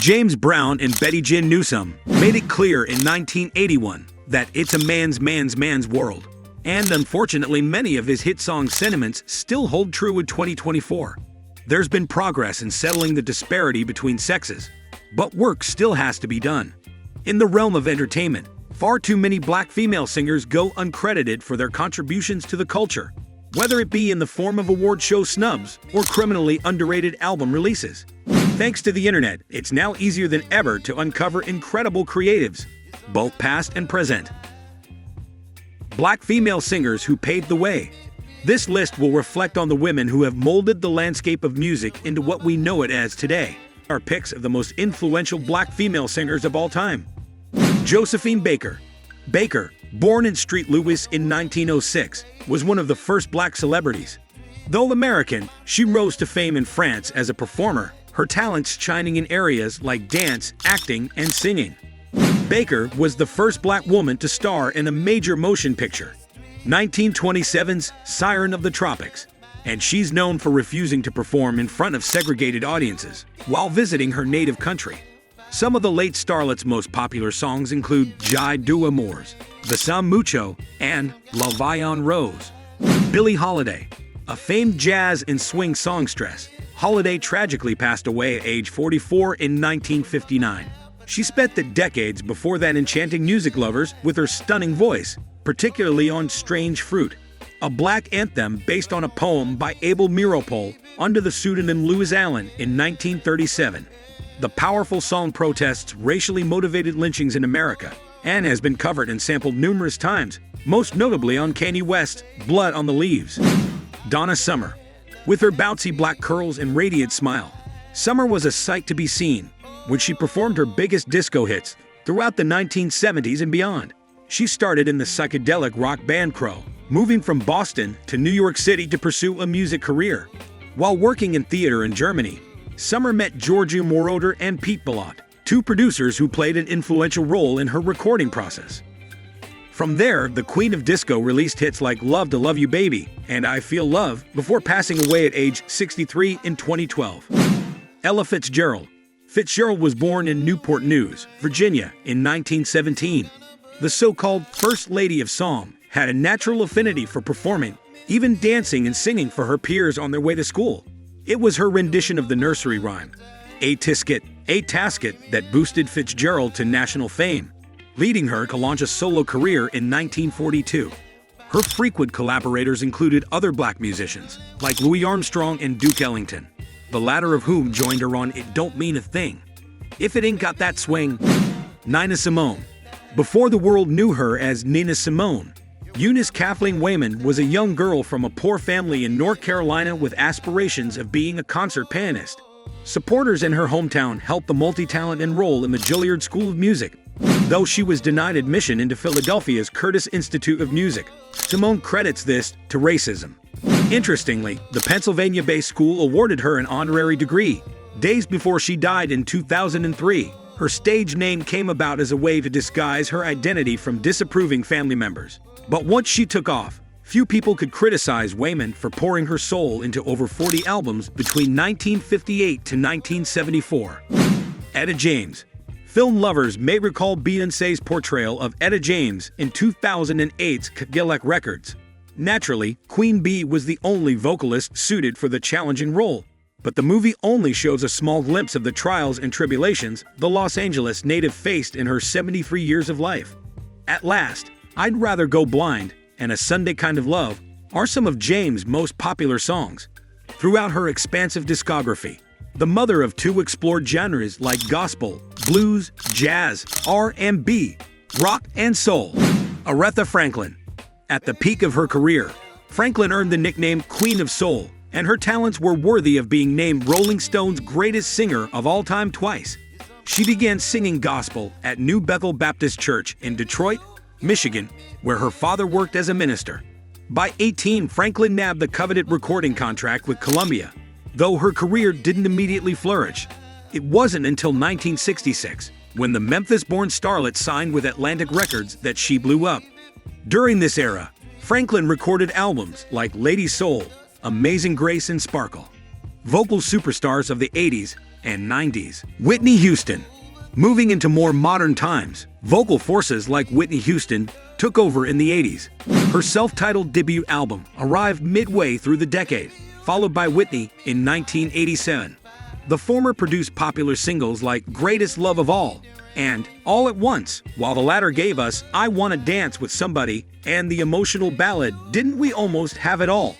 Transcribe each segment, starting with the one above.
James Brown and Betty Jean Newsom made it clear in 1981 that it's a man's world. And unfortunately, many of his hit song sentiments still hold true in 2024. There's been progress in settling the disparity between sexes, but work still has to be done. In the realm of entertainment, far too many black female singers go uncredited for their contributions to the culture, whether it be in the form of award show snubs or criminally underrated album releases. Thanks to the internet, it's now easier than ever to uncover incredible creatives, both past and present. Black female singers who paved the way. This list will reflect on the women who have molded the landscape of music into what we know it as today. Our picks of the most influential black female singers of all time. Josephine Baker. Baker, born in St. Louis in 1906, was one of the first black celebrities. Though American, she rose to fame in France as a performer, her talents shining in areas like dance, acting, and singing. Baker was the first black woman to star in a major motion picture, 1927's Siren of the Tropics, and she's known for refusing to perform in front of segregated audiences while visiting her native country. Some of the late starlet's most popular songs include Jai Du Amours, Besame Mucho, and La Vie en Rose. Billie Holiday. A famed jazz and swing songstress, Holiday tragically passed away at age 44 in 1959. She spent the decades before that enchanting music lovers with her stunning voice, particularly on Strange Fruit, a black anthem based on a poem by Abel Meeropol under the pseudonym Louis Allen in 1937. The powerful song protests racially motivated lynchings in America and has been covered and sampled numerous times, most notably on Kanye West's Blood on the Leaves. Donna Summer. With her bouncy black curls and radiant smile, Summer was a sight to be seen when she performed her biggest disco hits throughout the 1970s and beyond. She started in the psychedelic rock band Crow, moving from Boston to New York City to pursue a music career. While working in theater in Germany, Summer met Giorgio Moroder and Pete Bellotte, two producers who played an influential role in her recording process. From there, the Queen of Disco released hits like Love to Love You Baby and I Feel Love before passing away at age 63 in 2012. Ella Fitzgerald. Fitzgerald was born in Newport News, Virginia in 1917. The so-called First Lady of Song had a natural affinity for performing, even dancing and singing for her peers on their way to school. It was her rendition of the nursery rhyme, A Tisket, A Tasket, that boosted Fitzgerald to national fame, leading her to launch a solo career in 1942. Her frequent collaborators included other black musicians, like Louis Armstrong and Duke Ellington, the latter of whom joined her on It Don't Mean a Thing. If It Ain't Got That Swing. Nina Simone. Before the world knew her as Nina Simone, Eunice Kathleen Wayman was a young girl from a poor family in North Carolina with aspirations of being a concert pianist. Supporters in her hometown helped the multi-talent enroll in the Juilliard School of Music, though she was denied admission into Philadelphia's Curtis Institute of Music. Simone credits this to racism. Interestingly, the Pennsylvania-based school awarded her an honorary degree. Days before she died in 2003, her stage name came about as a way to disguise her identity from disapproving family members. But once she took off, few people could criticize Wayman for pouring her soul into over 40 albums between 1958 to 1974. Etta James. Film lovers may recall Beyoncé's portrayal of Etta James in 2008's Cadillac Records. Naturally, Queen Bee was the only vocalist suited for the challenging role, but the movie only shows a small glimpse of the trials and tribulations the Los Angeles native faced in her 73 years of life. At Last, I'd Rather Go Blind, and A Sunday Kind of Love are some of James' most popular songs. Throughout her expansive discography, the mother of two explored genres like gospel, blues, jazz, R&B, rock, and soul. Aretha Franklin. At the peak of her career, Franklin earned the nickname Queen of Soul, and her talents were worthy of being named Rolling Stone's greatest singer of all time twice. She began singing gospel at New Bethel Baptist Church in Detroit, Michigan, where her father worked as a minister. By 18, Franklin nabbed the coveted recording contract with Columbia, though her career didn't immediately flourish. It wasn't until 1966, when the Memphis-born starlet signed with Atlantic Records, that she blew up. During this era, Franklin recorded albums like Lady Soul, Amazing Grace, and Sparkle. Vocal superstars of the 80s, and 90s. Whitney Houston. Moving into more modern times, vocal forces like Whitney Houston took over in the 80s. Her self-titled debut album arrived midway through the decade, followed by Whitney in 1987. The former produced popular singles like Greatest Love of All and All at Once, while the latter gave us I Wanna Dance with Somebody and the emotional ballad Didn't We Almost Have It All.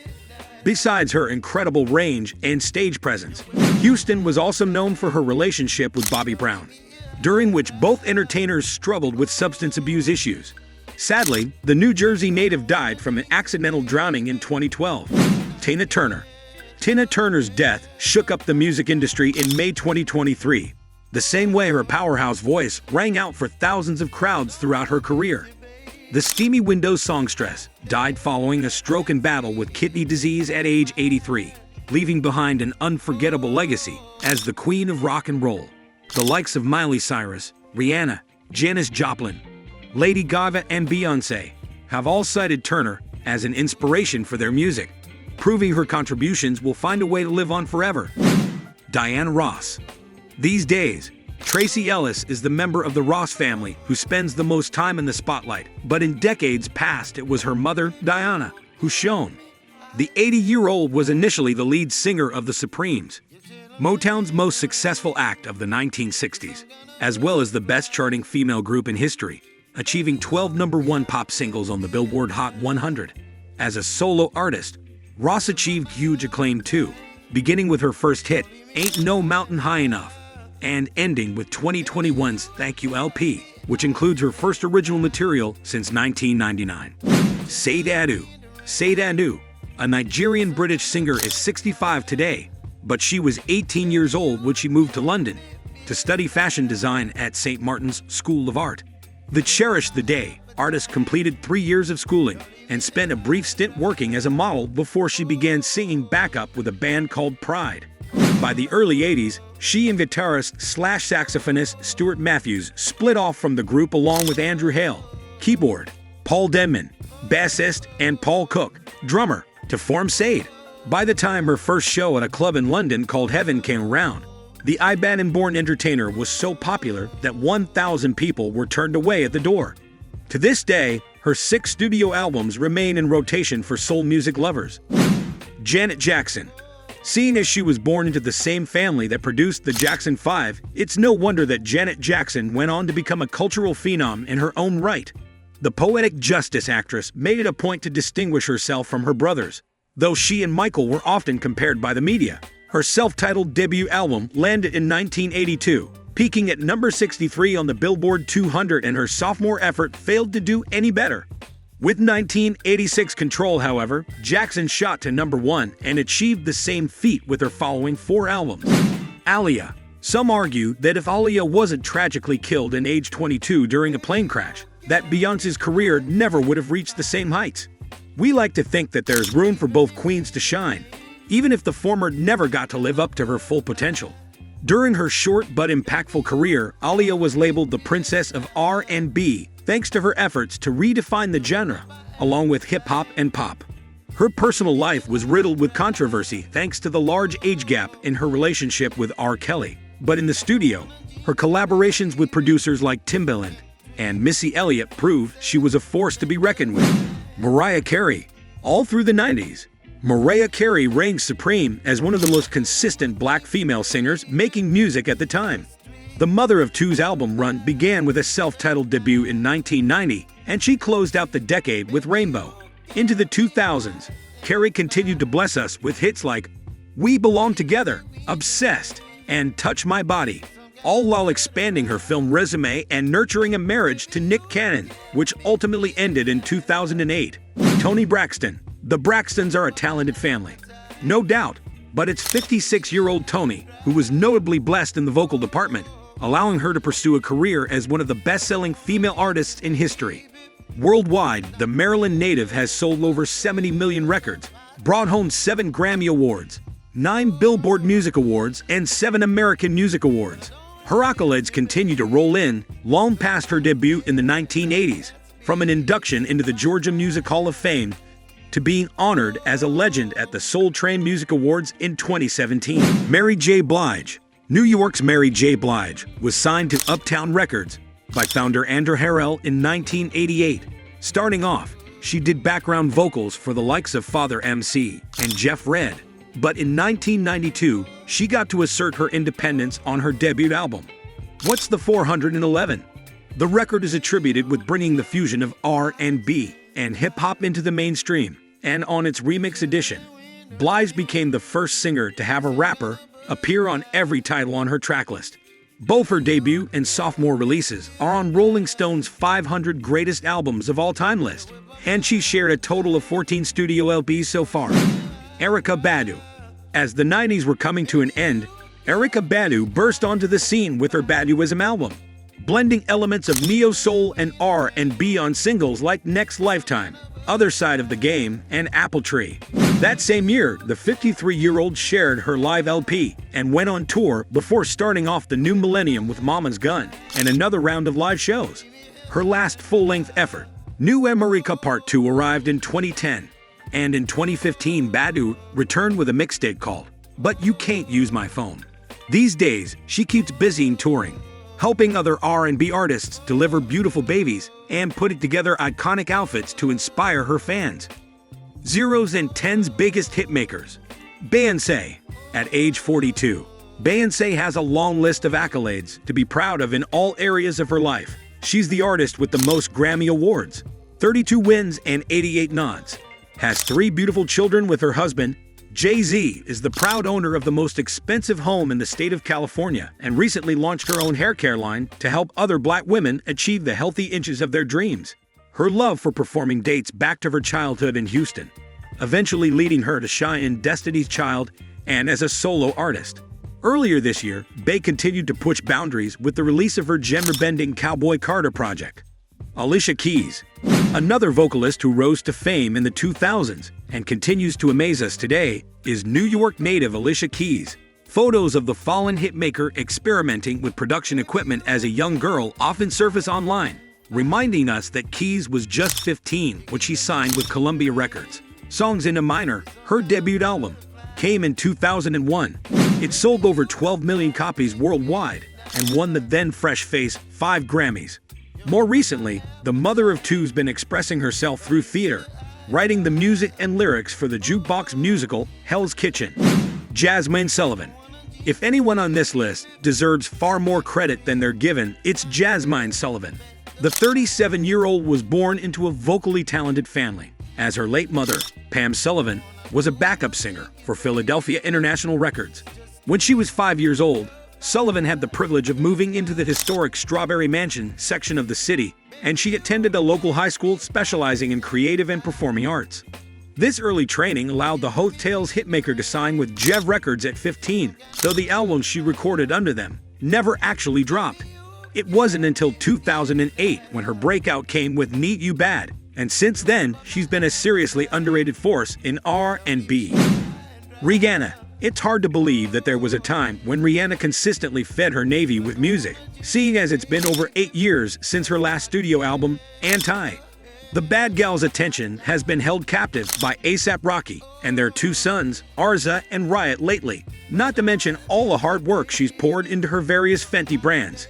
Besides her incredible range and stage presence, Houston was also known for her relationship with Bobby Brown, during which both entertainers struggled with substance abuse issues. Sadly, the New Jersey native died from an accidental drowning in 2012. Tina Turner. Tina Turner's death shook up the music industry in May 2023, the same way her powerhouse voice rang out for thousands of crowds throughout her career. The steamy Windows songstress died following a stroke and battle with kidney disease at age 83, leaving behind an unforgettable legacy as the queen of rock and roll. The likes of Miley Cyrus, Rihanna, Janis Joplin, Lady Gaga, and Beyoncé have all cited Turner as an inspiration for their music, proving her contributions will find a way to live on forever. Diana Ross. These days, Tracee Ellis is the member of the Ross family who spends the most time in the spotlight, but in decades past it was her mother, Diana, who shone. The 80-year-old was initially the lead singer of the Supremes, Motown's most successful act of the 1960s, as well as the best-charting female group in history, achieving 12 #1 pop singles on the Billboard Hot 100. As a solo artist, Ross achieved huge acclaim too, beginning with her first hit, Ain't No Mountain High Enough, and ending with 2021's Thank You LP, which includes her first original material since 1999. Sade Adu, a Nigerian-British singer, is 65 today, but she was 18 years old when she moved to London to study fashion design at St. Martin's School of Art. The Cherish the Day artist completed 3 years of schooling and spent a brief stint working as a model before she began singing backup with a band called Pride. By the early 80s, she and guitarist/saxophonist Stuart Matthews split off from the group along with Andrew Hale, keyboard, Paul Denman, bassist, and Paul Cook, drummer, to form Sade. By the time her first show at a club in London called Heaven came around, the Ibadan-born entertainer was so popular that 1,000 people were turned away at the door. To this day, her 6 studio albums remain in rotation for soul music lovers. Janet Jackson. Seeing as she was born into the same family that produced the Jackson 5, it's no wonder that Janet Jackson went on to become a cultural phenom in her own right. The poetic justice actress made it a point to distinguish herself from her brothers, though she and Michael were often compared by the media. Her self-titled debut album landed in 1982, peaking at number 63 on the Billboard 200, and her sophomore effort failed to do any better. With 1986 Control, however, Jackson shot to number 1 and achieved the same feat with her following 4 albums. Aaliyah. Some argue that if Aaliyah wasn't tragically killed at age 22 during a plane crash, that Beyoncé's career never would have reached the same heights. We like to think that there's room for both queens to shine, even if the former never got to live up to her full potential. During her short but impactful career, Aaliyah was labeled the Princess of R&B thanks to her efforts to redefine the genre, along with hip-hop and pop. Her personal life was riddled with controversy thanks to the large age gap in her relationship with R. Kelly. But in the studio, her collaborations with producers like Timbaland and Missy Elliott proved she was a force to be reckoned with. Mariah Carey. All through the 90s, Mariah Carey reigned supreme as one of the most consistent black female singers making music at the time. The Mother of Two's album run began with a self-titled debut in 1990, and she closed out the decade with Rainbow. Into the 2000s, Keri continued to bless us with hits like We Belong Together, Obsessed, and Touch My Body, all while expanding her film resume and nurturing a marriage to Nick Cannon, which ultimately ended in 2008. Toni Braxton. The Braxtons are a talented family, no doubt, but it's 56-year-old Toni who was notably blessed in the vocal department, allowing her to pursue a career as one of the best-selling female artists in history. Worldwide, the Maryland native has sold over 70 million records, brought home 7 Grammy Awards, 9 Billboard Music Awards, and 7 American Music Awards. Her accolades continue to roll in long past her debut in the 1980s, from an induction into the Georgia Music Hall of Fame to being honored as a legend at the Soul Train Music Awards in 2017. Mary J. Blige. New York's Mary J. Blige was signed to Uptown Records by founder Andrew Harrell in 1988. Starting off, she did background vocals for the likes of Father MC and Jeff Redd. But in 1992, she got to assert her independence on her debut album. What's the 411? The record is attributed with bringing the fusion of R&B and hip-hop into the mainstream, and on its remix edition, Blige became the first singer to have a rapper appear on every title on her tracklist. Both her debut and sophomore releases are on Rolling Stone's 500 Greatest Albums of All Time list, and she shared a total of 14 studio LPs so far. Erykah Badu. As the 90s were coming to an end, Erykah Badu burst onto the scene with her Baduism album, blending elements of neo-soul and R&B on singles like Next Lifetime, Other Side of the Game, and Apple Tree. That same year, the 53-year-old shared her live LP and went on tour before starting off the new millennium with Mama's Gun and another round of live shows. Her last full-length effort, New America Part 2, arrived in 2010, and in 2015 Badu returned with a mixtape called But You Can't Use My Phone. These days, she keeps busy in touring, helping other R&B artists deliver beautiful babies and putting together iconic outfits to inspire her fans. Zeros and tens biggest hitmakers. Beyoncé. At age 42, Beyoncé has a long list of accolades to be proud of in all areas of her life. She's the artist with the most Grammy Awards, 32 wins and 88 nods. Has 3 beautiful children with her husband. Jay-Z is the proud owner of the most expensive home in the state of California and recently launched her own hair care line to help other black women achieve the healthy inches of their dreams. Her love for performing dates back to her childhood in Houston, eventually leading her to shine in Destiny's Child and as a solo artist. Earlier this year, Bey continued to push boundaries with the release of her gender-bending Cowboy Carter project. Alicia Keys, another vocalist who rose to fame in the 2000s and continues to amaze us today, is New York native Alicia Keys. Photos of the fallen hitmaker experimenting with production equipment as a young girl often surface online, reminding us that Keys was just 15 when she signed with Columbia Records. Songs in a Minor, her debut album, came in 2001. It sold over 12 million copies worldwide and won the then fresh face 5 Grammys. More recently, the mother of two's been expressing herself through theater, writing the music and lyrics for the jukebox musical Hell's Kitchen. Jasmine Sullivan. If anyone on this list deserves far more credit than they're given, it's Jasmine Sullivan. The 37-year-old was born into a vocally talented family, as her late mother, Pam Sullivan, was a backup singer for Philadelphia International Records. When she was 5 years old, Sullivan had the privilege of moving into the historic Strawberry Mansion section of the city, and she attended a local high school specializing in creative and performing arts. This early training allowed the Hotel's hitmaker to sign with Jev Records at 15, though the albums she recorded under them never actually dropped. It wasn't until 2008 when her breakout came with Need You Bad, and since then, she's been a seriously underrated force in R&B. Rihanna. It's hard to believe that there was a time when Rihanna consistently fed her navy with music, seeing as it's been over 8 years since her last studio album, Anti. The bad gal's attention has been held captive by A$AP Rocky and their 2 sons, Arza and Riot, lately, not to mention all the hard work she's poured into her various Fenty brands.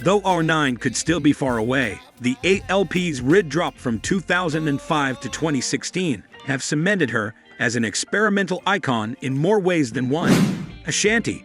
Though R9 could still be far away, the 8 LPs Rid dropped from 2005 to 2016 have cemented her as an experimental icon in more ways than one. Ashanti.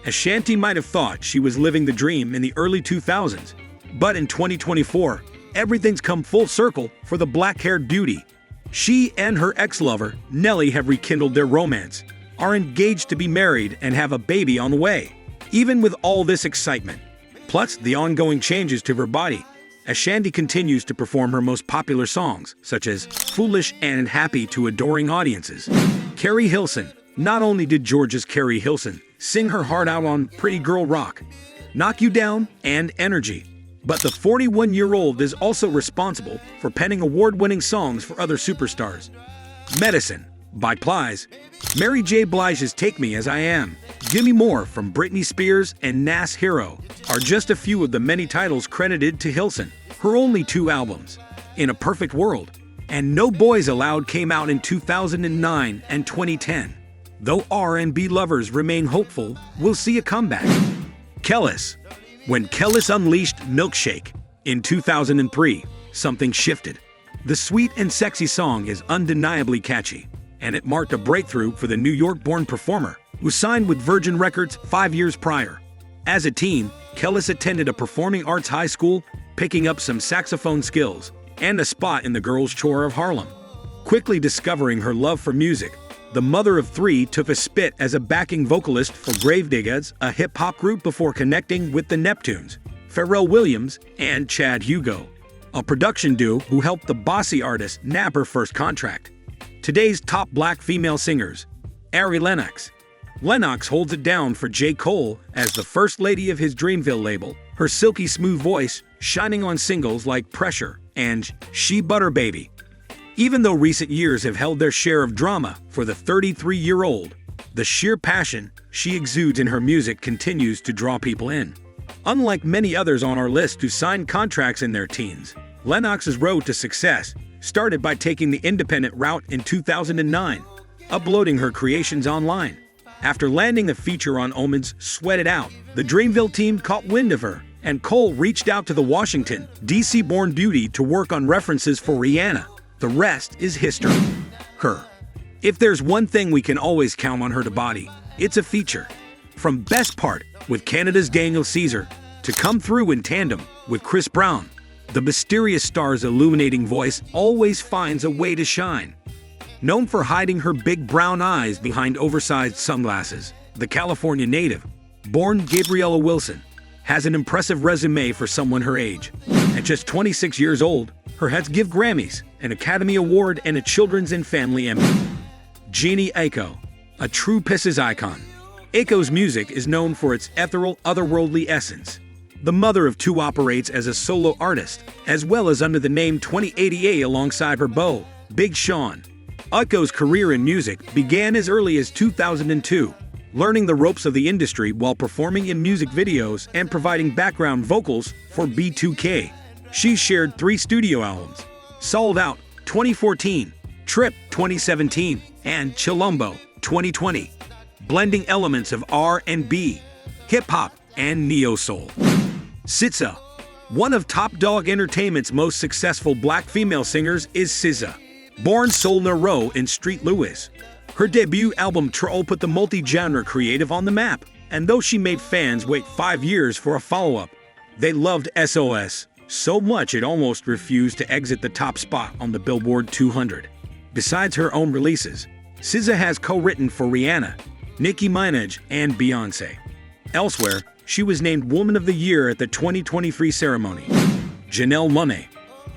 Ashanti might have thought she was living the dream in the early 2000s, but in 2024, everything's come full circle for the black-haired beauty. She and her ex-lover, Nelly, have rekindled their romance, are engaged to be married, and have a baby on the way. Even with all this excitement, plus the ongoing changes to her body, Ashanti continues to perform her most popular songs, such as Foolish and Happy, to adoring audiences. Keri Hilson. Not only did Georgia's Keri Hilson sing her heart out on Pretty Girl Rock, Knock You Down, and Energy, but the 41-year-old is also responsible for penning award-winning songs for other superstars. Medicine by Blige. Mary J. Blige's Take Me As I Am, Gimme More from Britney Spears, and Nas Hero are just a few of the many titles credited to Hilson. Her only 2 albums, In a Perfect World and No Boys Allowed, came out in 2009 and 2010. Though R&B lovers remain hopeful, we'll see a comeback. Kelis. When Kelis unleashed Milkshake in 2003, something shifted. The sweet and sexy song is undeniably catchy, and it marked a breakthrough for the New York-born performer, who signed with Virgin Records 5 years prior. As a teen, Kelis attended a performing arts high school, picking up some saxophone skills and a spot in the Girls' Choir of Harlem. Quickly discovering her love for music, the mother of three took a spit as a backing vocalist for Gravediggaz, a hip-hop group, before connecting with the Neptunes, Pharrell Williams, and Chad Hugo, a production duo who helped the bossy artist nab her first contract. Today's top black female singers. Ari Lennox. Lennox holds it down for J. Cole as the first lady of his Dreamville label, her silky smooth voice shining on singles like Pressure and She Butter Baby. Even though recent years have held their share of drama for the 33-year-old, the sheer passion she exudes in her music continues to draw people in. Unlike many others on our list who signed contracts in their teens, Lennox's road to success started by taking the independent route in 2009, uploading her creations online. After landing a feature on Omen's Sweat It Out, the Dreamville team caught wind of her, and Cole reached out to the Washington, D.C.-born beauty to work on references for Rihanna. The rest is history. Her. If there's one thing we can always count on her to body, it's a feature. From Best Part with Canada's Daniel Caesar to Come Through in tandem with Chris Brown, the mysterious star's illuminating voice always finds a way to shine. Known for hiding her big brown eyes behind oversized sunglasses, the California native, born Gabriella Wilson, has an impressive resume for someone her age. At just 26 years old, her hits give Grammys, an Academy Award, and a Children's and Family Emmy. Jhené Aiko, a true Pisces icon. Aiko's music is known for its ethereal, otherworldly essence. The mother of two operates as a solo artist, as well as under the name 2080A alongside her beau, Big Sean. Aiko's career in music began as early as 2002, learning the ropes of the industry while performing in music videos and providing background vocals for B2K. She shared 3 studio albums: Sold Out 2014, Trip 2017, and Chilombo 2020, blending elements of R&B, hip-hop, and neo-soul. SZA. One of Top Dog Entertainment's most successful black female singers is SZA. Born Solna Row in St. Louis, her debut album Troll put the multi-genre creative on the map, and though she made fans wait 5 years for a follow-up, they loved SOS so much it almost refused to exit the top spot on the Billboard 200. Besides her own releases, SZA has co-written for Rihanna, Nicki Minaj, and Beyoncé. Elsewhere, she was named Woman of the Year at the 2023 ceremony. Janelle Monáe.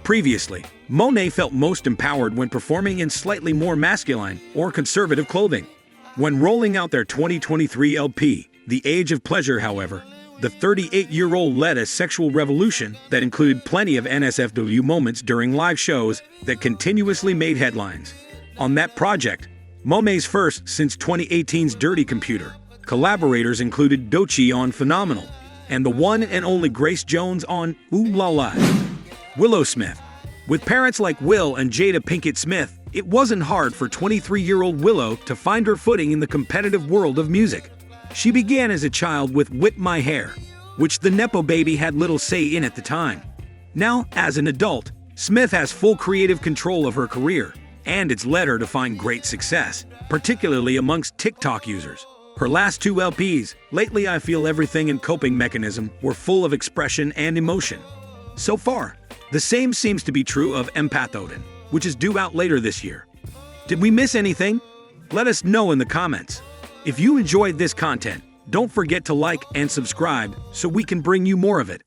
Previously, Monáe felt most empowered when performing in slightly more masculine or conservative clothing. When rolling out their 2023 LP, The Age of Pleasure, however, the 38-year-old led a sexual revolution that included plenty of NSFW moments during live shows that continuously made headlines. On that project, Monáe's first since 2018's Dirty Computer, collaborators included Doechii on Phenomenal and the one and only Grace Jones on Ooh La La. Willow Smith. With parents like Will and Jada Pinkett Smith, it wasn't hard for 23-year-old Willow to find her footing in the competitive world of music. She began as a child with Whip My Hair, which the Nepo Baby had little say in at the time. Now, as an adult, Smith has full creative control of her career, and it's led her to find great success, particularly amongst TikTok users. Her last 2 LPs, Lately I Feel Everything and Coping Mechanism, were full of expression and emotion. So far, the same seems to be true of Empath Odin, which is due out later this year. Did we miss anything? Let us know in the comments. If you enjoyed this content, don't forget to like and subscribe so we can bring you more of it.